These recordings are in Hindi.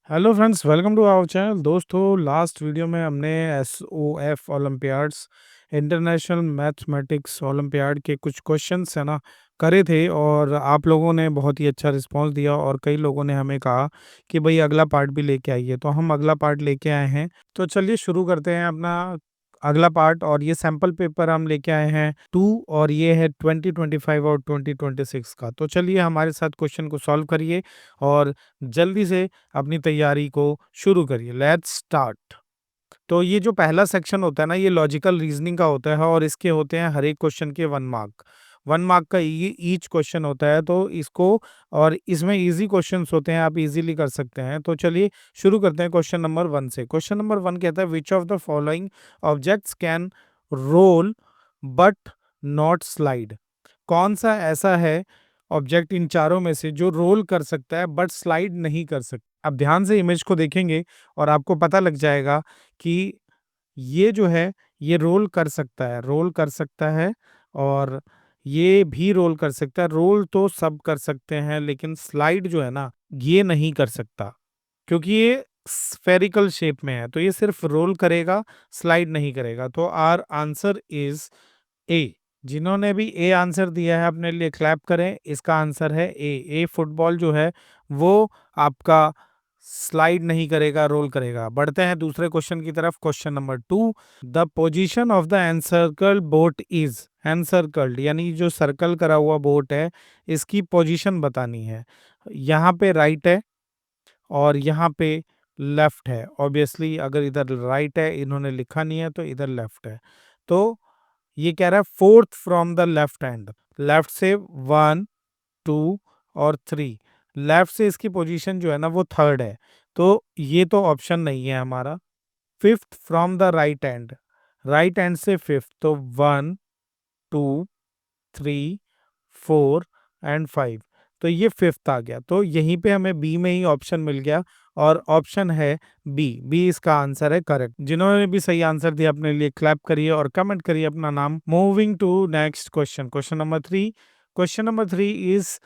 Hello friends, welcome to our channel. दोस्तों, लास्ट वीडियो में हमने SOF Olympiads international mathematics Olympiad के कुछ क्वेश्चंस है ना करे थे और आप लोगों ने बहुत ही अच्छा रिस्पांस दिया और कई लोगों ने हमें कहा कि भाई अगला पार्ट भी लेके आइए, तो हम अगला पार्ट लेके आए हैं। तो चलिए शुरू करते हैं अपना अगला पार्ट। और ये सैंपल पेपर हम लेके आए हैं 2 और ये है 2025 और 2026 का। तो चलिए हमारे साथ क्वेश्चन को सॉल्व करिए और जल्दी से अपनी तैयारी को शुरू करिए। Let's start. तो ये जो पहला सेक्शन होता है ना, ये लॉजिकल रीजनिंग का होता है और इसके होते हैं हर एक क्वेश्चन के 1 मार्क। 1 मार्क का ये ईच क्वेश्चन होता है, तो इसको और इसमें इजी क्वेश्चंस होते हैं, आप इजीली कर सकते हैं। तो चलिए शुरू करते हैं क्वेश्चन नंबर 1 से। क्वेश्चन नंबर 1 कहता है which of the following objects can roll but not slide. कौन सा ऐसा है ऑब्जेक्ट इन चारों में से जो रोल कर सकता है बट स्लाइड नहीं कर सकता। आप ध्यान से इमेज को देखेंगे और आपको पता लग जाएगा कि ये जो है ये रोल कर सकता है, रोल कर सकता है और ये भी रोल कर सकता है। रोल तो सब कर सकते हैं लेकिन स्लाइड जो है ना, ये नहीं कर सकता क्योंकि ये स्फेरिकल शेप में है, तो ये सिर्फ रोल करेगा, स्लाइड नहीं करेगा। तो आर आंसर इज ए। जिन्होंने भी ए आंसर दिया है अपने लिए क्लैप करें। इसका आंसर है ए। ए फुटबॉल जो है वो आपका स्लाइड नहीं करेगा, रोल करेगा। बढ़ते हैं दूसरे क्वेश्चन की तरफ। Question number 2, the position of the encircle boat is. Encircled यानी जो सर्कल करा हुआ बोट है, इसकी पोजीशन बतानी है। यहाँ पे राइट है और यहाँ पे लेफ्ट है। ऑब्वियसली अगर इधर राइट है, इन्होंने लिखा नहीं है, तो इधर लेफ्ट है। तो ये कह रहा है fourth from the left hand. Left से 1, 2 और 3। लेफ्ट से इसकी पोजीशन जो है ना वो थर्ड है, तो ये तो ऑप्शन नहीं है हमारा। Fifth from the right hand, right hand से फिफ्थ, तो 1, 2, 3, 4 एंड 5। तो ये फिफ्थ आ गया, तो यहीं पे हमें बी में ही ऑप्शन मिल गया और ऑप्शन है बी। बी इसका आंसर है करेक्ट। जिन्होंने भी सही आंसर दिया अपने लिए क्लैप करिए और कमेंट करिए अपना नाम। Moving to next question, question number 3। Question number 3 is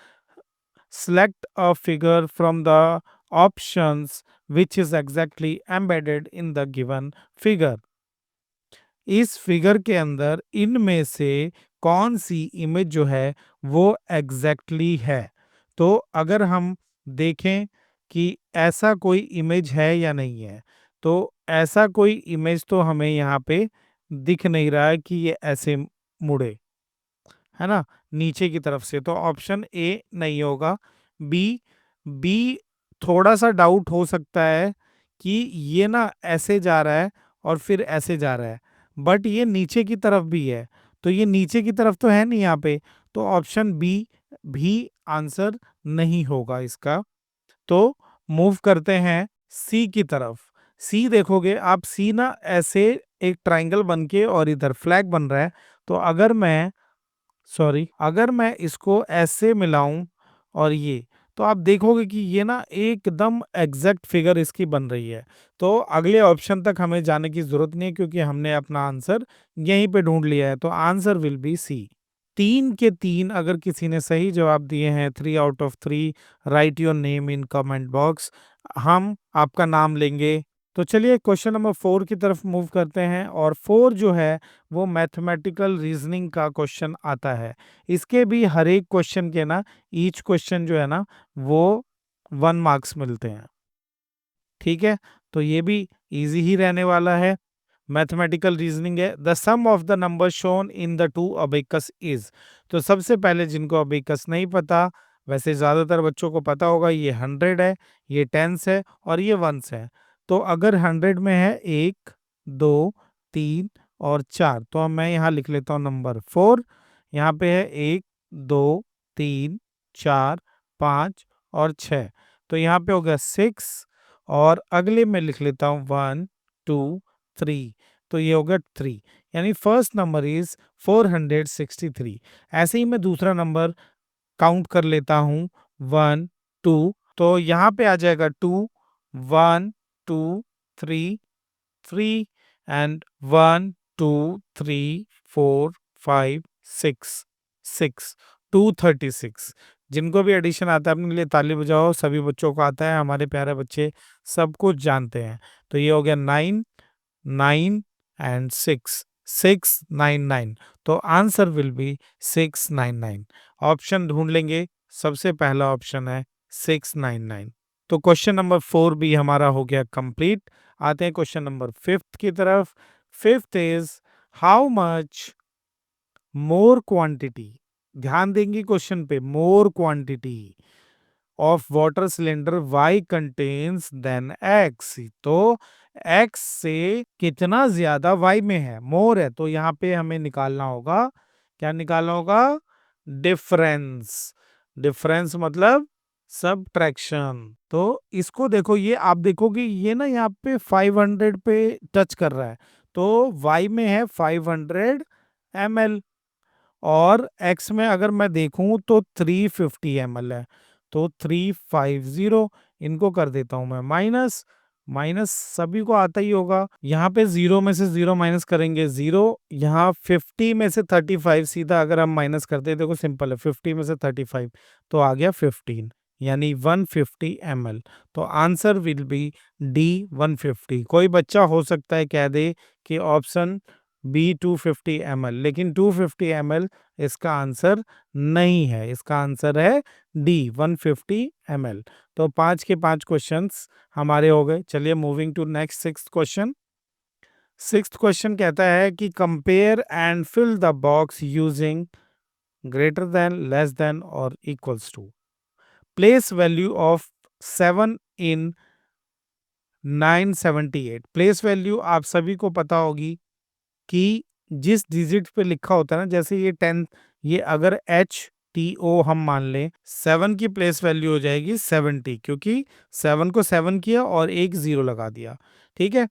select a figure from the options which is exactly embedded in the given figure। इस फिगर के अंदर इनमें से कौन सी इमेज जो है वो एग्जैक्टली है। तो अगर हम देखें कि ऐसा कोई इमेज है या नहीं है, तो ऐसा कोई इमेज तो हमें यहाँ पे दिख नहीं रहा है कि ये ऐसे मुड़े, है ना, नीचे की तरफ से। तो ऑप्शन ए नहीं होगा। बी, बी थोड़ा सा डाउट हो सकता है कि ये ना ऐसे जा रहा है और फिर ऐसे जा रहा है, बट ये नीचे की तरफ भी है, तो ये नीचे की तरफ तो है नहीं यहाँ पे, तो ऑप्शन बी भी आंसर नहीं होगा इसका। तो मूव करते हैं सी की तरफ। सी देखोगे आप, सी ना ऐसे एक ट्रायंगल बन के और इधर फ्लैग बन रहा है। तो अगर मैं इसको ऐसे मिलाऊं और ये, तो आप देखोगे कि ये ना एकदम एग्जैक्ट फिगर इसकी बन रही है। तो अगले ऑप्शन तक हमें जाने की जरूरत नहीं है क्योंकि हमने अपना आंसर यहीं पे ढूंढ लिया है। तो आंसर विल बी सी। 3 के 3 अगर किसी ने सही जवाब दिए हैं, 3 out of 3, right your name in comment box, हम आपका नाम लेंगे। तो चलिए क्वेश्चन नंबर 4 की तरफ मूव करते हैं। और 4 जो है वो मैथमेटिकल रीजनिंग का क्वेश्चन आता है। इसके भी हर एक क्वेश्चन के ना, ईच क्वेश्चन जो है ना वो 1 मार्क्स मिलते हैं। ठीक है, तो ये भी इजी ही रहने वाला है। मैथमेटिकल रीजनिंग है। The sum of the number shown in the two abacus is. तो सबसे पहले जिनको अबेकस नहीं पता, वैसे ज्यादातर बच्चों को पता होगा, ये 100 है, ये टेंस है और ये वंस है। तो अगर 100 में है 1, 2, 3 और 4, तो अब मैं यहाँ लिख लेता हूँ नंबर 4। यहाँ पे है 1, 2, 3, 4, 5 और 6, तो यहाँ पे हो गया 6। और अगले में लिख लेता हूँ 1, 2, 3, तो ये हो गया 3। यानी फर्स्ट नंबर इज 463। ऐसे ही मैं दूसरा नंबर काउंट कर लेता हूँ, 1, 2, तो यहाँ पे आ जाएगा 2, 1, 2, 3, 3 एंड 1, 2, 3, 4, 5, 6, 6, 236। जिनको भी एडिशन आता है अपने लिए ताली बजाओ, सभी बच्चों को आता है, हमारे प्यारे बच्चे सब कुछ जानते हैं। तो ये हो गया 9, 9 एंड 6, 699। तो आंसर विल बी 699। ऑप्शन ढूंढ लेंगे, सबसे पहला ऑप्शन है 699। तो क्वेश्चन नंबर 4 भी हमारा हो गया कंप्लीट। आते हैं क्वेश्चन नंबर 5 की तरफ। Fifth is how much more quantity, ध्यान देंगे क्वेश्चन पे, more quantity of water cylinder Y contains than X। तो X से कितना ज्यादा Y में है, मोर है, तो यहाँ पे हमें निकालना होगा, क्या निकालना होगा, डिफरेंस। डिफरेंस मतलब सबट्रैक्शन। तो इसको देखो, ये आप देखोगे ये ना यहाँ पे 500 पे टच कर रहा है, तो Y में है 500 ml, और x में अगर मैं देखूं तो 350 ml है, तो 350, इनको कर देता हूं मैं माइनस। माइनस सभी को आता ही होगा, यहाँ पे जीरो में से जीरो माइनस करेंगे जीरो, यहाँ 50 में से 35 सीधा अगर हम माइनस करते हैं, देखो सिंपल है, 50 में से 35 तो आ गया 15, यानी 150 ml। तो आंसर विल बी डी 150। कोई बच्चा हो सकता है कह दे कि ऑप्शन बी 250 ml, लेकिन 250 ml इसका आंसर नहीं है, इसका आंसर है डी 150 ml। तो 5 के 5 क्वेश्चंस हमारे हो गए। चलिए moving to next sixth question. Sixth question कहता है कि compare and fill the box using greater than, less than और equals to. Place value of 7 in 978। Place value आप सभी को पता होगी कि जिस डिजिट पे लिखा होता है ना, जैसे ये 10, ये अगर HTO हम मान लें, 7 की प्लेस वैल्यू हो जाएगी 70, क्योंकि 7 को 7 किया और एक जीरो लगा दिया, ठीक है।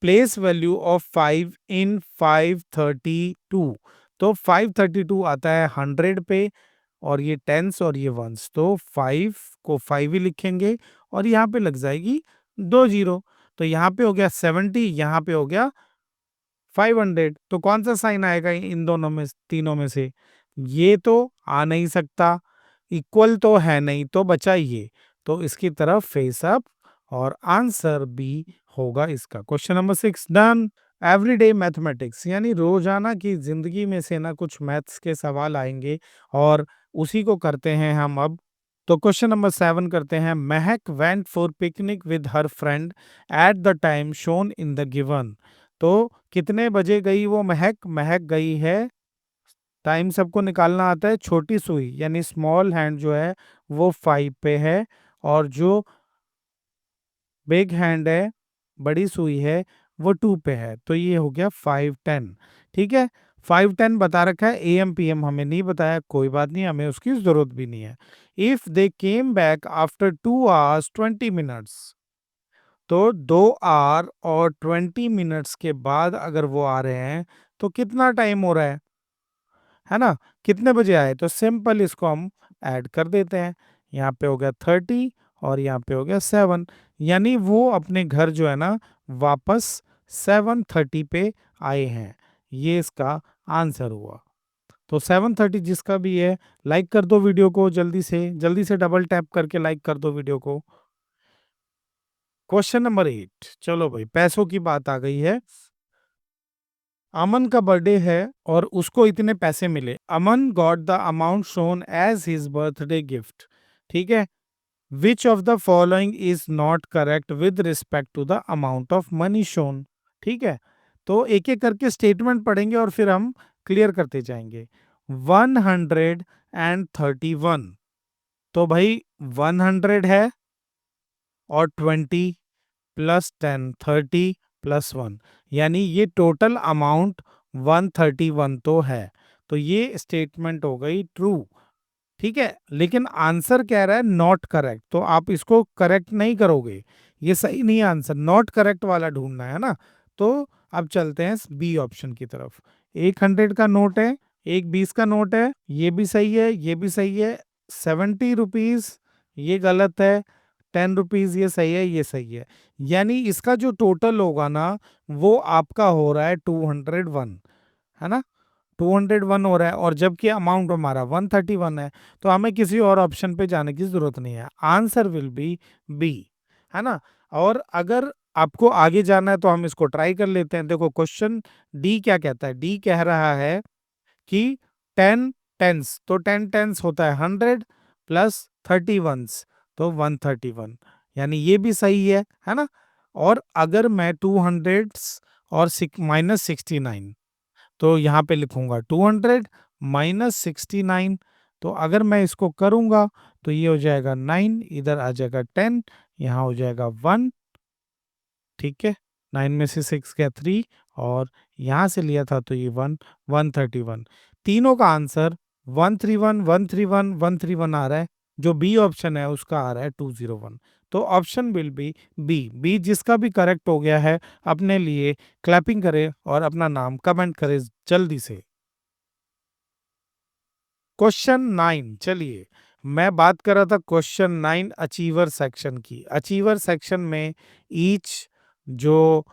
प्लेस वैल्यू ऑफ 5 इन 532, तो 532 आता है 100 पे, और ये टेंस और ये वंस, तो 5 को 5 ही लिखेंगे, और यहाँ पे लग जाएगी 2 जीरो। तो यहाँ पे हो गया 70, यहाँ पे हो गया 500। तो कौन सा साइन आएगा इन दोनों में, तीनों में से, ये तो आ नहीं सकता, इक्वल तो है नहीं, तो बचा ये, तो इसकी तरफ फेस अप, और आंसर बी होगा इसका। Question number 6 done. Everyday mathematics, यानी रोजाना की जिंदगी में से ना कुछ मैथ्स के सवाल आएंगे, और उसी को करते हैं हम अब। तो क्वेश्चन नंबर 7 करते हैं। महक went for picnic with her friend at the time shown in the given. तो कितने बजे गई वो महक, महक गई है, टाइम सबको निकालना आता है, छोटी सुई यानी स्मॉल हैंड जो है वो 5 पे है, और जो बिग हैंड है, बड़ी सुई है, वो 2 पे है, तो ये हो गया 510। ठीक है, 510 बता रखा है, AM PM हमें नहीं बताया, कोई बात नहीं, हमें उसकी जरूरत भी नहीं है। If they came back after 2 hours 20 minutes, तो 2 आवर और 20 मिनट्स के बाद अगर वो आ रहे हैं, तो कितना टाइम हो रहा है ना, कितने बजे आए, तो सिंपल इसको हम ऐड कर देते हैं। यहाँ पे हो गया 30 और यहाँ पे हो गया 7, यानी वो अपने घर जो है ना वापस 7:30 पे आए हैं, ये इसका आंसर हुआ। तो 7:30 जिसका भी है, लाइक कर दो वीडियो को, जल्दी से डबल टैप करके लाइक कर दो वीडियो को। क्वेश्चन नंबर 8, चलो भाई पैसों की बात आ गई है। अमन का बर्थडे है और उसको इतने पैसे मिले। Aman got the amount shown as his birthday gift, ठीक है। Which of the following is not correct with respect to the amount of money shown, ठीक है। तो एक एक करके स्टेटमेंट पढ़ेंगे और फिर हम क्लियर करते जाएंगे। 131, तो भाई 100 है और 20 प्लस 10, 30 प्लस 1, यानी ये टोटल अमाउंट 131 तो है, तो ये स्टेटमेंट हो गई ट्रू, ठीक है। लेकिन आंसर कह रहा है नॉट करेक्ट, तो आप इसको करेक्ट नहीं करोगे, ये सही नहीं है आंसर, नॉट करेक्ट वाला ढूंढना है ना। तो अब चलते हैं बी ऑप्शन की तरफ। 100 का नोट है, एक 20 का नोट है, ये भी सही है, ये भी सही है। 70 रुपीज ये गलत है, 10 रुपीज ये सही है, ये सही है, यानी इसका जो टोटल होगा ना वो आपका हो रहा है 201, है ना। 201 हो रहा है और जबकि अमाउंट हमारा 131 है, तो हमें किसी और ऑप्शन पे जाने की जरूरत नहीं है। आंसर विल बी बी, है ना। और अगर आपको आगे जाना है तो हम इसको ट्राई कर लेते हैं। देखो क्वेश्चन डी क्या कहता है, डी कह रहा है कि 10 टेंस, तो 10 टेंस होता है 100 प्लस 30 वंस, तो 131, यानी ये भी सही है ना। और अगर मैं 200 और -69, तो यहाँ पे लिखूंगा 200 -69, तो अगर मैं इसको करूंगा तो ये हो जाएगा 9, इधर आ जाएगा 10, यहाँ हो जाएगा 1, ठीक है। 9 में से 6 गया 3, और यहाँ से लिया था तो ये 131। तीनों का आंसर 131 131 131 आ रहा है। जो बी ऑप्शन है उसका आ रहा है 201। तो option will be B. B जिसका भी करेक्ट हो गया है अपने लिए क्लैपिंग करे और अपना नाम कमेंट करे जल्दी से। क्वेश्चन 9, चलिए मैं बात कर रहा था क्वेश्चन 9 अचीवर सेक्शन की। अचीवर सेक्शन में ईच जो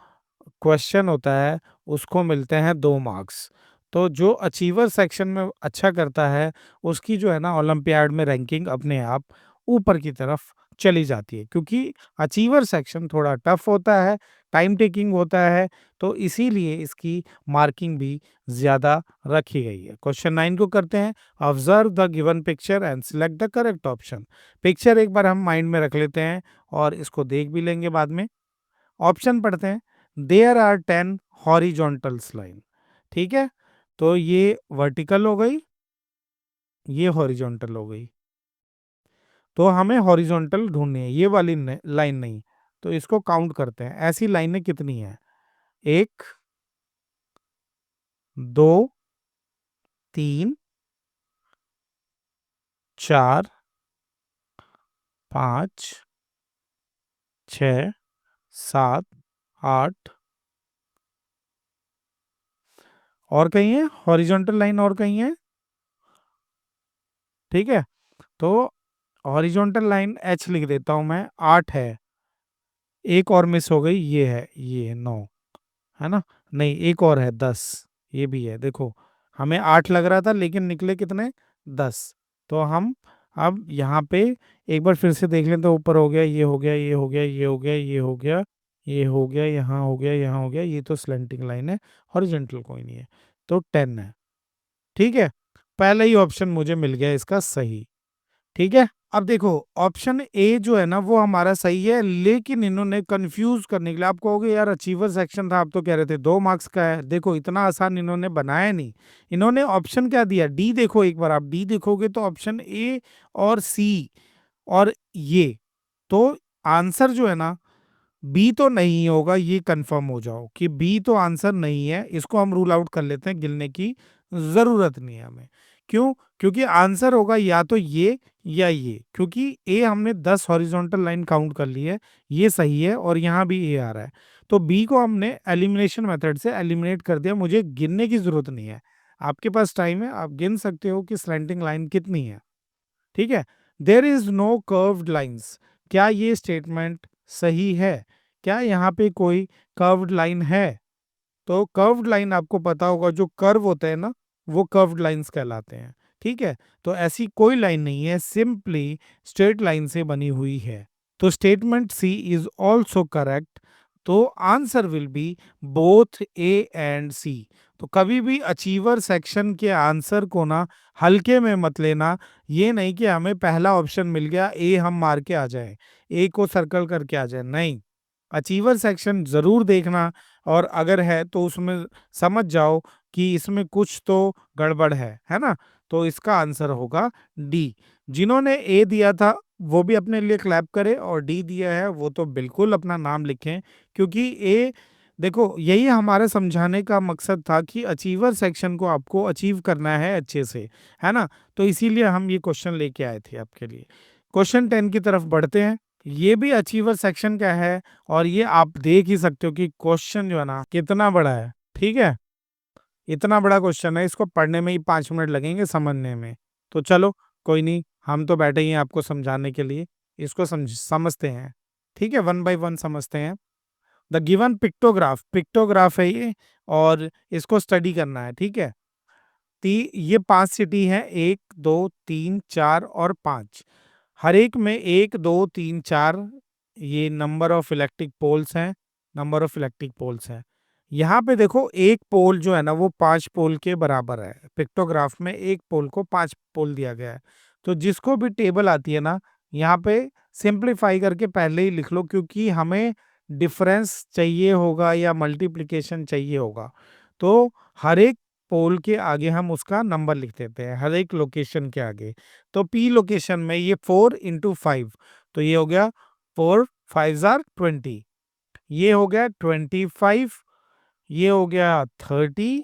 क्वेश्चन होता है उसको मिलते हैं 2 मार्क्स। तो जो अचीवर सेक्शन में अच्छा करता है उसकी जो है ना ओलंपियाड में रैंकिंग अपने आप ऊपर की तरफ चली जाती है, क्योंकि अचीवर सेक्शन थोड़ा टफ होता है, टाइम टेकिंग होता है, तो इसीलिए इसकी मार्किंग भी ज्यादा रखी गई है। क्वेश्चन 9 को करते हैं। Observe the given picture and select the correct option. Picture एक बार हम माइंड में रख लेते हैं और इसको देख भी लेंगे बाद में। ऑप्शन पढ़ते हैं। देयर आर 10 हॉरिजॉन्टल्स लाइन, ठीक है। तो ये वर्टिकल हो गई, ये हॉरिजॉन्टल हो गई, तो हमें हॉरिजॉन्टल ढूंढनी है, ये वाली लाइन नहीं। तो इसको काउंट करते हैं, ऐसी लाइनें कितनी है। 1, 2, 3, 4, 5, 6, 7, 8, और कहीं है हॉरिजॉन्टल लाइन, और कहीं है, ठीक है। तो हॉरिजॉन्टल लाइन एच लिख देता हूं मैं, 8 है। एक और मिस हो गई, ये है, ये 9, है ना। नहीं, एक और है 10, ये भी है। देखो हमें 8 लग रहा था लेकिन निकले कितने, 10। तो हम अब यहाँ पे एक बार फिर से देख लें, तो ऊपर हो गया, ये हो गया, ये हो गया, ये हो गया, ये हो गया, ये हो गया, यहाँ हो गया, यहाँ हो गया, ये तो स्लेंटिंग लाइन है, हॉरिजॉन्टल कोई नहीं है, तो 10 है, ठीक है। पहला ही ऑप्शन मुझे मिल गया इसका सही, ठीक है। अब देखो ऑप्शन ए जो है ना वो हमारा सही है, लेकिन इन्होंने कंफ्यूज करने के लिए, आप कहोगे यार अचीवर सेक्शन था, आप तो कह रहे थे 2 मार्क्स का है। देखो इतना आसान इन्होंने बनाया नहीं, इन्होंने ऑप्शन क्या दिया, डी। देखो एक बार आप डी देखोगे तो ऑप्शन ए और सी और ये, तो आंसर जो है ना बी तो नहीं होगा, ये कंफर्म हो जाओ कि बी तो आंसर नहीं है। इसको हम रूल आउट कर लेते हैं, गिनने की जरूरत नहीं है हमें। क्यों? क्योंकि आंसर होगा या तो ये या ये, क्योंकि ए हमने 10 हॉरिजॉन्टल लाइन काउंट कर ली है, ये सही है, और यहाँ भी ए आ रहा है। तो बी को हमने एलिमिनेशन मेथड से एलिमिनेट कर दिया, मुझे गिनने की जरूरत नहीं है। आपके पास टाइम है, आप गिन सकते हो कि स्लैंटिंग लाइन कितनी है, ठीक है। There is no curved lines, क्या ये स्टेटमेंट सही है? क्या यहाँ पे कोई कर्व्ड लाइन है? तो कर्व्ड लाइन आपको पता होगा, जो कर्व होते हैं ना वो कर्व्ड लाइंस कहलाते हैं, ठीक है। तो ऐसी कोई लाइन नहीं है, सिंपली स्ट्रेट लाइन से बनी हुई है। तो statement C is also correct. तो answer will be both A and C. तो कभी भी अचीवर सेक्शन के आंसर को ना हल्के में मत लेना। ये नहीं कि हमें पहला ऑप्शन मिल गया, ए हम मार के आ जाए, ए को सर्कल करके आ जाए, नहीं। अचीवर सेक्शन जरूर देखना, और अगर है तो उसमें समझ जाओ कि इसमें कुछ तो गड़बड़ है ना। तो इसका आंसर होगा डी। जिन्होंने ए दिया था वो भी अपने लिए क्लैप करे, और डी दिया है वो तो बिल्कुल अपना नाम लिखें, क्योंकि ए, देखो यही हमारे समझाने का मकसद था कि अचीवर सेक्शन को आपको अचीव करना है अच्छे से, है ना। तो इसीलिए हम ये क्वेश्चन लेके आए थे आपके लिए। क्वेश्चन 10 की तरफ बढ़ते हैं। ये भी अचीवर सेक्शन का है, और ये आप देख ही सकते हो कि क्वेश्चन जो है ना कितना बड़ा है, ठीक है। इतना बड़ा क्वेश्चन है, इसको पढ़ने में ही 5 मिनट लगेंगे समझने में। तो चलो कोई नहीं, हम तो बैठे ही हैं आपको समझाने के लिए, इसको समझते हैं, ठीक है। वन बाय वन समझते हैं। द गिवन पिक्टोग्राफ, पिक्टोग्राफ है ये, और इसको स्टडी करना है, ठीक है। ये 5 सिटी हैं, 1, 2, 3, 4 और 5। हर एक में 1, 2, 3, 4 ये नंबर ऑफ इलेक्ट्रिक पोल्स हैं, नंबर ऑफ इलेक्ट्रिक पोल्स हैं। यहाँ पे देखो एक पोल जो है ना वो 5 पोल के बराबर है। पिक्टोग्राफ में एक पोल को 5 पोल दिया गया है। तो जिसको भी टेबल आती है ना, यहाँ पे सिंप्लीफाई करके पहले ही लिख लो, क्योंकि हमें डिफरेंस चाहिए होगा या मल्टीप्लिकेशन चाहिए होगा। तो हर एक पोल के आगे हम उसका नंबर लिख देते हैं, हर एक लोकेशन के आगे। तो पी लोकेशन में ये 4 इंटू 5, तो ये हो गया 4 5 आर 20, ये हो गया 25, ये हो गया 30,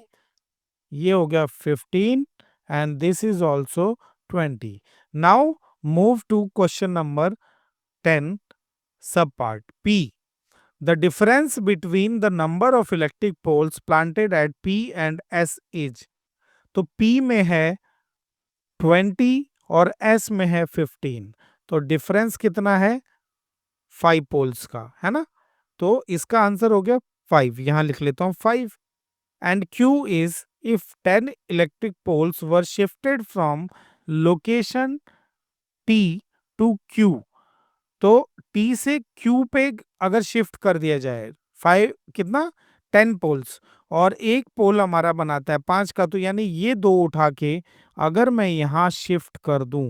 ये हो गया 15 and this is also 20। Now move to question number 10, sub part P. The difference between the number of electric poles planted at P and S is, तो P में है 20 और S में है 15, तो डिफरेंस कितना है 5 पोल्स का, है ना। तो इसका आंसर हो गया 5, यहां लिख लेता हूं 5। And Q is if 10 electric poles were shifted from location T to Q, तो टी से क्यू पे अगर शिफ्ट कर दिया जाए, 5 कितना 10 पोल्स, और एक पोल हमारा बनाता है 5 का, तो यानी ये दो उठा के अगर मैं यहां शिफ्ट कर दूं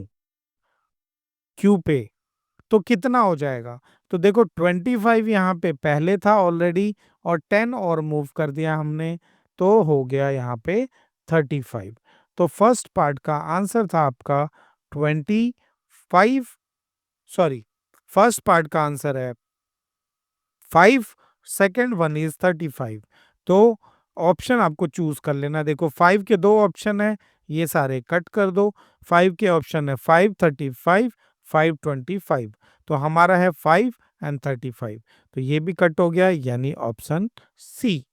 क्यू पे, तो कितना हो जाएगा। तो देखो 25 यहाँ पे पहले था ऑलरेडी, और 10 और मूव कर दिया हमने, तो हो गया यहाँ पे 35। तो फर्स्ट पार्ट का आंसर था आपका 25, सॉरी, फर्स्ट पार्ट का आंसर है 5, सेकेंड वन इज 35। तो ऑप्शन आपको चूज कर लेना। देखो 5 के दो ऑप्शन है, ये सारे कट कर दो। 5 के ऑप्शन है 5 35 5 25, तो हमारा है 5 एंड 35, तो ये भी कट हो गया, यानी ऑप्शन सी।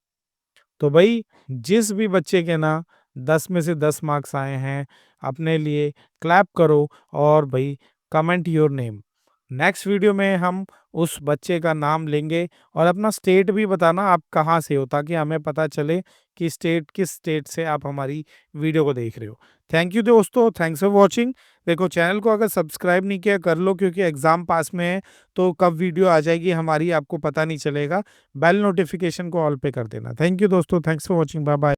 तो भाई जिस भी बच्चे के ना 10 में से 10 मार्क्स आए हैं, अपने लिए क्लैप करो और भाई comment your name. Next video में हम उस बच्चे का नाम लेंगे और अपना स्टेट भी बताना आप कहाँ से हो, ताकि हमें पता चले कि किस स्टेट से आप हमारी वीडियो को देख रहे हो। थैंक यू दोस्तों, थैंक्स फॉर वॉचिंग। देखो चैनल को अगर सब्सक्राइब नहीं किया कर लो, क्योंकि एग्जाम पास में है, तो कब वीडियो आ जाएगी हमारी आपको पता नहीं चलेगा। बेल नोटिफिकेशन को ऑल पे कर देना। थैंक यू दोस्तों, thanks for watching, bye bye.